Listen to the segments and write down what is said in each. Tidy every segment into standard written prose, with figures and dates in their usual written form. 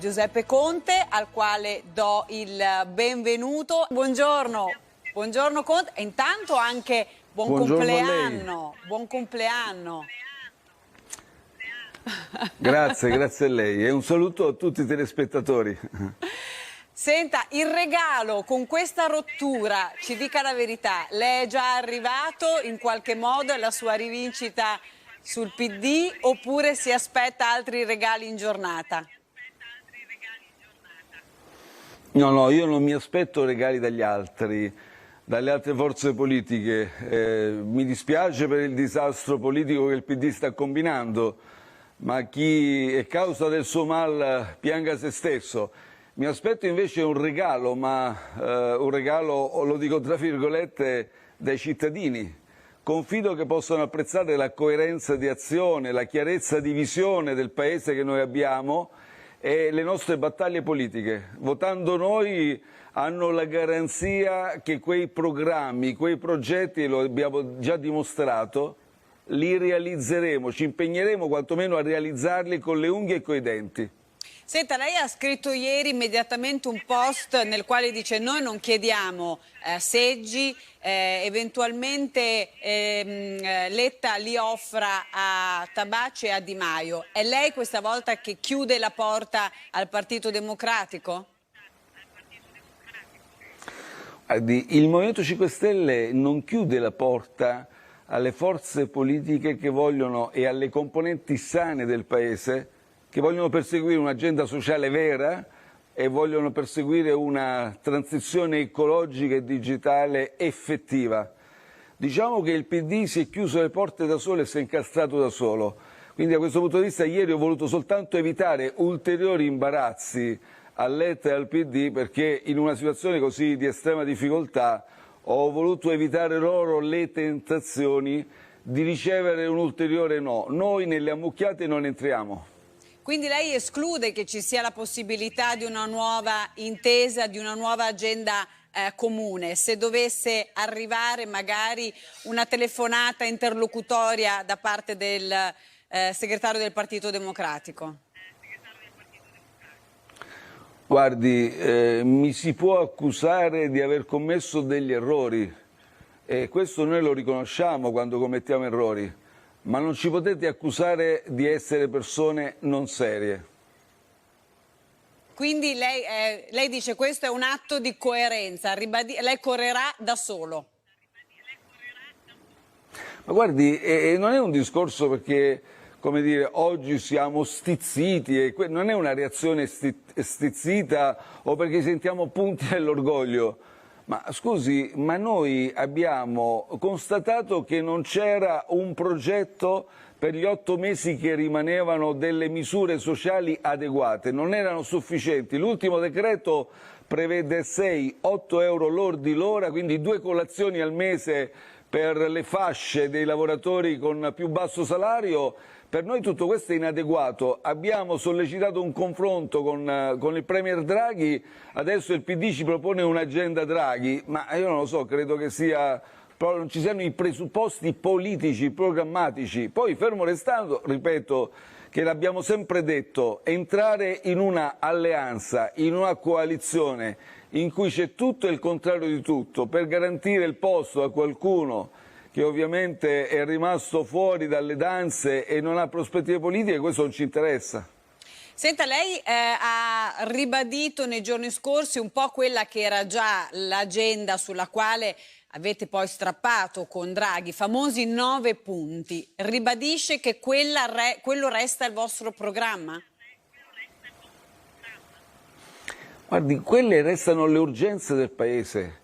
Giuseppe Conte, al quale do il benvenuto. Buongiorno, buongiorno Conte, e intanto anche buon compleanno, buon compleanno. Grazie, grazie a lei e un saluto a tutti i telespettatori. Senta, il regalo con questa rottura, ci dica la verità, le è già arrivato in qualche modo la sua rivincita sul PD oppure si aspetta altri regali in giornata? No, io non mi aspetto regali dagli altri, dalle altre forze politiche. Mi dispiace per il disastro politico che il PD sta combinando, ma chi è causa del suo mal pianga se stesso. Mi aspetto invece un regalo, ma un regalo, lo dico tra virgolette, dai cittadini. Confido che possano apprezzare la coerenza di azione, la chiarezza di visione del Paese che noi abbiamo e le nostre battaglie politiche. Votando noi hanno la garanzia che quei programmi, quei progetti, lo abbiamo già dimostrato, li realizzeremo, ci impegneremo quantomeno a realizzarli con le unghie e coi denti. Senta, lei ha scritto ieri immediatamente un post nel quale dice noi non chiediamo seggi, eventualmente Letta li offra a Tabacci e a Di Maio. È lei questa volta che chiude la porta al Partito Democratico? Il Movimento 5 Stelle non chiude la porta alle forze politiche che vogliono e alle componenti sane del Paese che vogliono perseguire un'agenda sociale vera e vogliono perseguire una transizione ecologica e digitale effettiva. Diciamo che il PD si è chiuso le porte da solo e si è incastrato da solo. Quindi da questo punto di vista ieri ho voluto soltanto evitare ulteriori imbarazzi a Letta e al PD perché in una situazione così di estrema difficoltà ho voluto evitare loro le tentazioni di ricevere un ulteriore no. Noi nelle ammucchiate non entriamo. Quindi lei esclude che ci sia la possibilità di una nuova intesa, di una nuova agenda comune, se dovesse arrivare magari una telefonata interlocutoria da parte del segretario del Partito Democratico? Guardi, mi si può accusare di aver commesso degli errori e questo noi lo riconosciamo quando commettiamo errori. Ma non ci potete accusare di essere persone non serie. Quindi lei dice questo è un atto di coerenza, lei correrà da solo. Ma guardi, non è un discorso perché, come dire, oggi siamo stizziti, e non è una reazione stizzita o perché sentiamo punti nell'orgoglio. Ma scusi, ma noi abbiamo constatato che non c'era un progetto per gli 8 mesi che rimanevano delle misure sociali adeguate, non erano sufficienti. L'ultimo decreto prevede 6-8 euro lordi l'ora, quindi 2 colazioni al mese per le fasce dei lavoratori con più basso salario. Per noi tutto questo è inadeguato, abbiamo sollecitato un confronto con il Premier Draghi, adesso il PD ci propone un'agenda Draghi, ma io non lo so, credo che non ci siano i presupposti politici, programmatici. Poi fermo restando, ripeto, che l'abbiamo sempre detto, entrare in una alleanza, in una coalizione in cui c'è tutto e il contrario di tutto, per garantire il posto a qualcuno che ovviamente è rimasto fuori dalle danze e non ha prospettive politiche, questo non ci interessa. Senta, lei ha ribadito nei giorni scorsi un po' quella che era già l'agenda sulla quale avete poi strappato con Draghi, famosi 9 punti. Ribadisce che quello resta il vostro programma? Guardi, quelle restano le urgenze del Paese.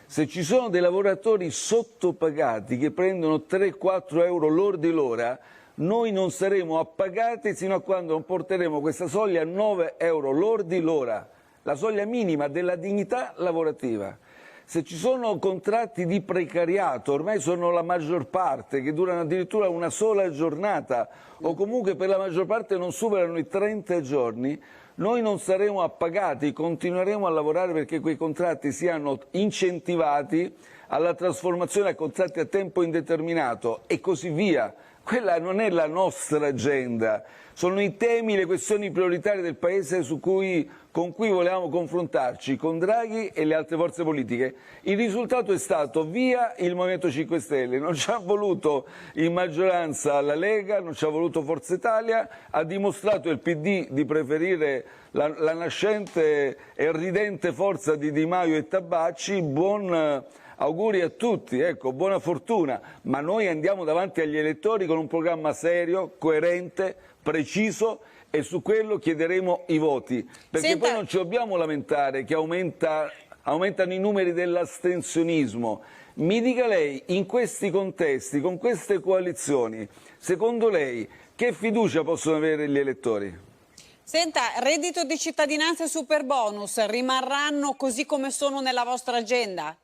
Se ci sono dei lavoratori sottopagati che prendono 3-4 euro lordi l'ora, noi non saremo appagati sino a quando non porteremo questa soglia a 9 euro lordi l'ora, la soglia minima della dignità lavorativa. Se ci sono contratti di precariato, ormai sono la maggior parte, che durano addirittura una sola giornata o comunque per la maggior parte non superano i 30 giorni, noi non saremo appagati, continueremo a lavorare perché quei contratti siano incentivati alla trasformazione a contratti a tempo indeterminato e così via, Quella non è la nostra agenda, sono i temi, le questioni prioritarie del Paese con cui volevamo confrontarci, con Draghi e le altre forze politiche. Il risultato è stato via il Movimento 5 Stelle, non ci ha voluto in maggioranza la Lega, non ci ha voluto Forza Italia, ha dimostrato il PD di preferire la nascente e ridente forza di Di Maio e Tabacci. Auguri a tutti, ecco, buona fortuna, ma noi andiamo davanti agli elettori con un programma serio, coerente, preciso e su quello chiederemo i voti, perché poi non ci dobbiamo lamentare che aumentano i numeri dell'astensionismo. Mi dica lei, in questi contesti, con queste coalizioni, secondo lei che fiducia possono avere gli elettori? Senta, reddito di cittadinanza e superbonus rimarranno così come sono nella vostra agenda?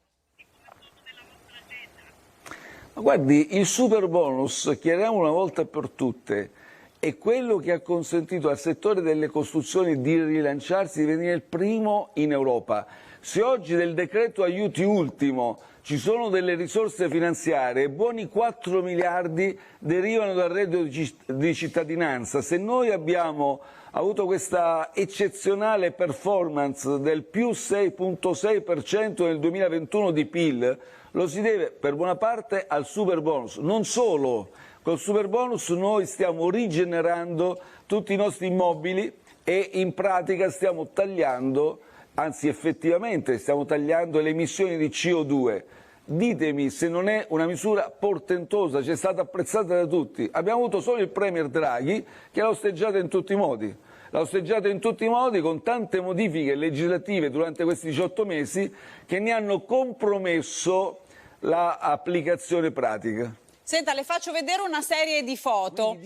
Guardi, il superbonus, chiariamo una volta per tutte, è quello che ha consentito al settore delle costruzioni di rilanciarsi, di venire il primo in Europa. Se oggi del decreto aiuti ultimo ci sono delle risorse finanziarie, buoni 4 miliardi derivano dal reddito di cittadinanza. Se noi abbiamo avuto questa eccezionale performance del più 6,6% nel 2021 di PIL, lo si deve per buona parte al superbonus. Non solo, col superbonus noi stiamo rigenerando tutti i nostri immobili e in pratica stiamo tagliando, anzi effettivamente stiamo tagliando le emissioni di CO2. Ditemi se non è una misura portentosa, ci è stata apprezzata da tutti. Abbiamo avuto solo il Premier Draghi che l'ha osteggiata in tutti i modi. L'ha osteggiata in tutti i modi con tante modifiche legislative durante questi 18 mesi che ne hanno compromesso l'applicazione pratica. Senta, le faccio vedere una serie di foto.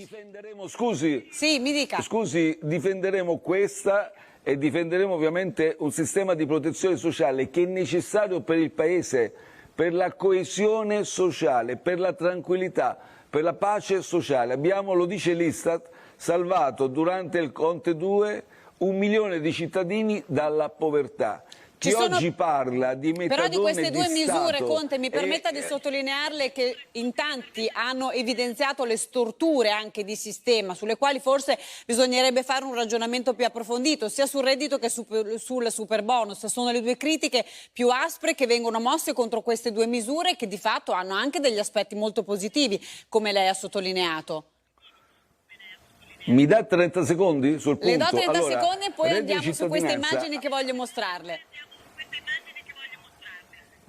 Scusi, sì, mi dica. Scusi, difenderemo questa e difenderemo ovviamente un sistema di protezione sociale che è necessario per il Paese, per la coesione sociale, per la tranquillità, per la pace sociale. Abbiamo, lo dice l'Istat, salvato durante il Conte 2 1 milione di cittadini dalla povertà. Chi oggi parla di metadone però di queste due misure, Stato, Conte, mi permetta di sottolinearle che in tanti hanno evidenziato le storture anche di sistema, sulle quali forse bisognerebbe fare un ragionamento più approfondito, sia sul reddito che sul superbonus. Sono le due critiche più aspre che vengono mosse contro queste due misure che di fatto hanno anche degli aspetti molto positivi, come lei ha sottolineato. Mi dà 30 secondi sul punto? Le do 30 allora, secondi e poi andiamo su queste immagini che voglio mostrarle.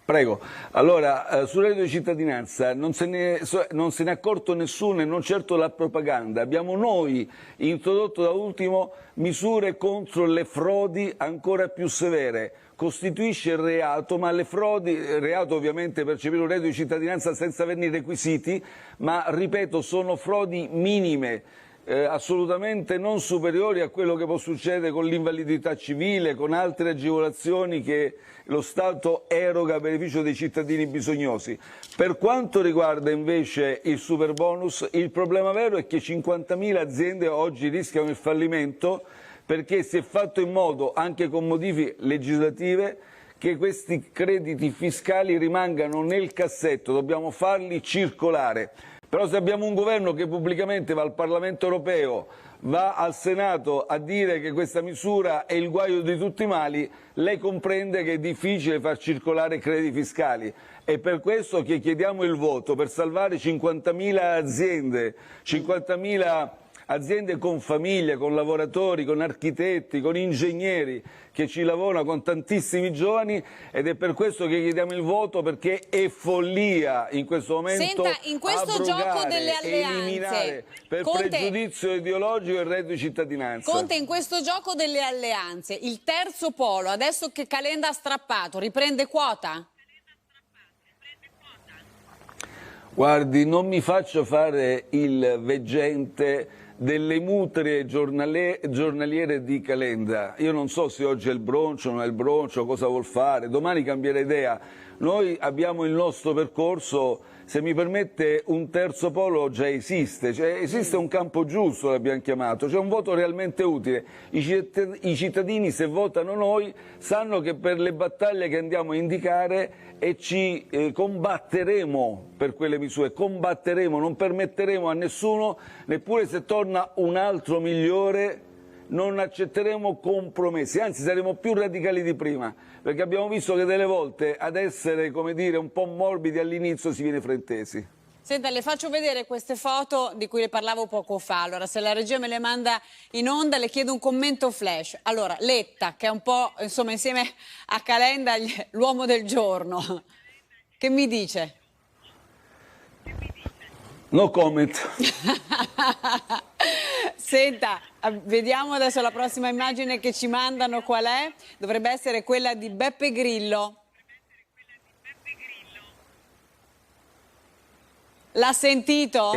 Prego. Allora, sul reddito di cittadinanza non se ne è accorto nessuno e non certo la propaganda. Abbiamo noi introdotto da ultimo misure contro le frodi ancora più severe. Costituisce il reato, ma le frodi, reato ovviamente percepire un reddito di cittadinanza senza averne i requisiti, ma ripeto sono frodi minime. Assolutamente non superiori a quello che può succedere con l'invalidità civile, con altre agevolazioni che lo Stato eroga a beneficio dei cittadini bisognosi. Per quanto riguarda invece il superbonus, il problema vero è che 50.000 aziende oggi rischiano il fallimento perché si è fatto in modo, anche con modifiche legislative, che questi crediti fiscali rimangano nel cassetto, dobbiamo farli circolare. Però se abbiamo un governo che pubblicamente va al Parlamento europeo, va al Senato a dire che questa misura è il guaio di tutti i mali, lei comprende che è difficile far circolare crediti fiscali. È per questo che chiediamo il voto, per salvare 50.000 aziende, 50.000 aziende con famiglie, con lavoratori, con architetti, con ingegneri che ci lavorano, con tantissimi giovani, ed è per questo che chiediamo il voto, perché è follia in questo momento. Senta, in questo gioco delle alleanze, eliminare per Conte, pregiudizio ideologico il reddito di cittadinanza. Conte, in questo gioco delle alleanze, il terzo polo, adesso che Calenda ha strappato, riprende quota? Guardi, non mi faccio fare il veggente delle mutrie giornaliere di Calenda. Io non so se oggi è il broncio, non è il broncio, cosa vuol fare, domani cambierà idea. Noi abbiamo il nostro percorso, se mi permette un terzo polo già esiste, cioè esiste un campo giusto, l'abbiamo chiamato, c'è un voto realmente utile. I cittadini, se votano noi, sanno che per le battaglie che andiamo a indicare e ci combatteremo per quelle misure, combatteremo, non permetteremo a nessuno, neppure se torna un altro migliore, non accetteremo compromessi, anzi saremo più radicali di prima, perché abbiamo visto che delle volte ad essere, come dire, un po' morbidi all'inizio si viene frentesi. Senta, le faccio vedere queste foto di cui le parlavo poco fa. Allora, se la regia me le manda in onda, le chiedo un commento flash. Allora, Letta, che è un po', insomma, insieme a Calenda, l'uomo del giorno. Che mi dice? No comment. Senta, vediamo adesso la prossima immagine che ci mandano qual è. Dovrebbe essere quella di Beppe Grillo. L'ha sentito?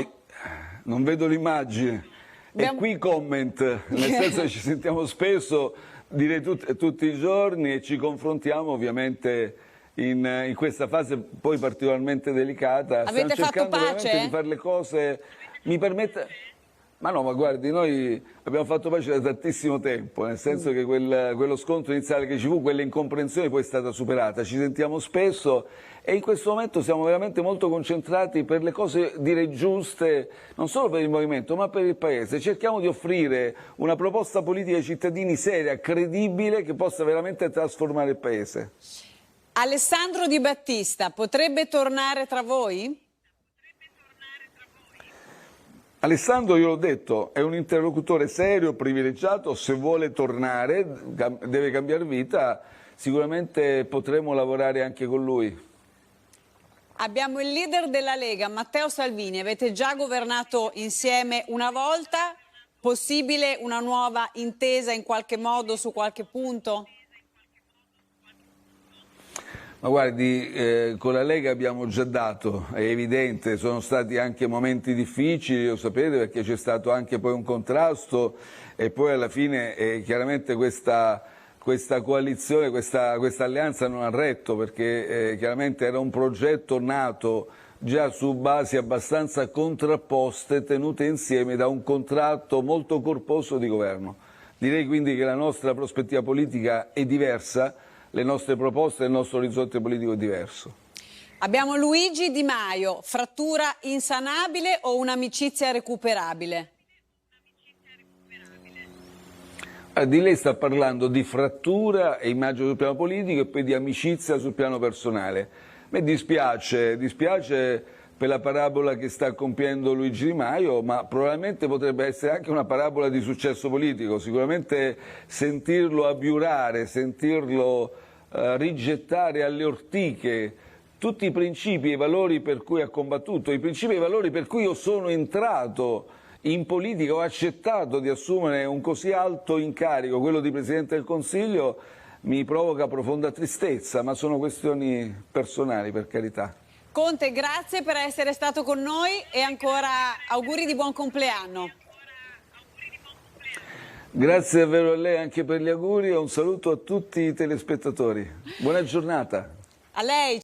Non vedo l'immagine. E qui comment, nel senso che ci sentiamo spesso, direi tutti i giorni, e ci confrontiamo ovviamente in questa fase poi particolarmente delicata. Avete Stiamo fatto cercando pace? veramente di fare le cose, mi permette... Ma no, ma guardi, noi abbiamo fatto pace da tantissimo tempo, nel senso che quello scontro iniziale che ci fu, quella incomprensione poi è stata superata, ci sentiamo spesso e in questo momento siamo veramente molto concentrati per le cose, direi, giuste, non solo per il movimento, ma per il Paese. Cerchiamo di offrire una proposta politica ai cittadini seria, credibile, che possa veramente trasformare il Paese. Alessandro Di Battista potrebbe tornare tra voi? Alessandro, io l'ho detto, è un interlocutore serio, privilegiato, se vuole tornare, deve cambiare vita, sicuramente potremo lavorare anche con lui. Abbiamo il leader della Lega, Matteo Salvini, avete già governato insieme una volta, possibile una nuova intesa in qualche modo su qualche punto? Ma guardi, con la Lega abbiamo già dato, è evidente, sono stati anche momenti difficili, lo sapete, perché c'è stato anche poi un contrasto e poi alla fine chiaramente questa coalizione, questa alleanza non ha retto, perché chiaramente era un progetto nato già su basi abbastanza contrapposte, tenute insieme da un contratto molto corposo di governo. Direi quindi che la nostra prospettiva politica è diversa, le nostre proposte e il nostro orizzonte politico è diverso. Abbiamo Luigi Di Maio, frattura insanabile o un'amicizia recuperabile? Di lei sta parlando di frattura, e immagino sul piano politico, e poi di amicizia sul piano personale. A me dispiace per la parabola che sta compiendo Luigi Di Maio, ma probabilmente potrebbe essere anche una parabola di successo politico. Sicuramente sentirlo abiurare, sentirlo rigettare alle ortiche tutti i principi e i valori per cui ha combattuto, i principi e i valori per cui io sono entrato in politica, ho accettato di assumere un così alto incarico, quello di Presidente del Consiglio, mi provoca profonda tristezza, ma sono questioni personali, per carità. Conte, grazie per essere stato con noi e ancora auguri di buon compleanno. Grazie davvero a lei anche per gli auguri e un saluto a tutti i telespettatori. Buona giornata. A lei.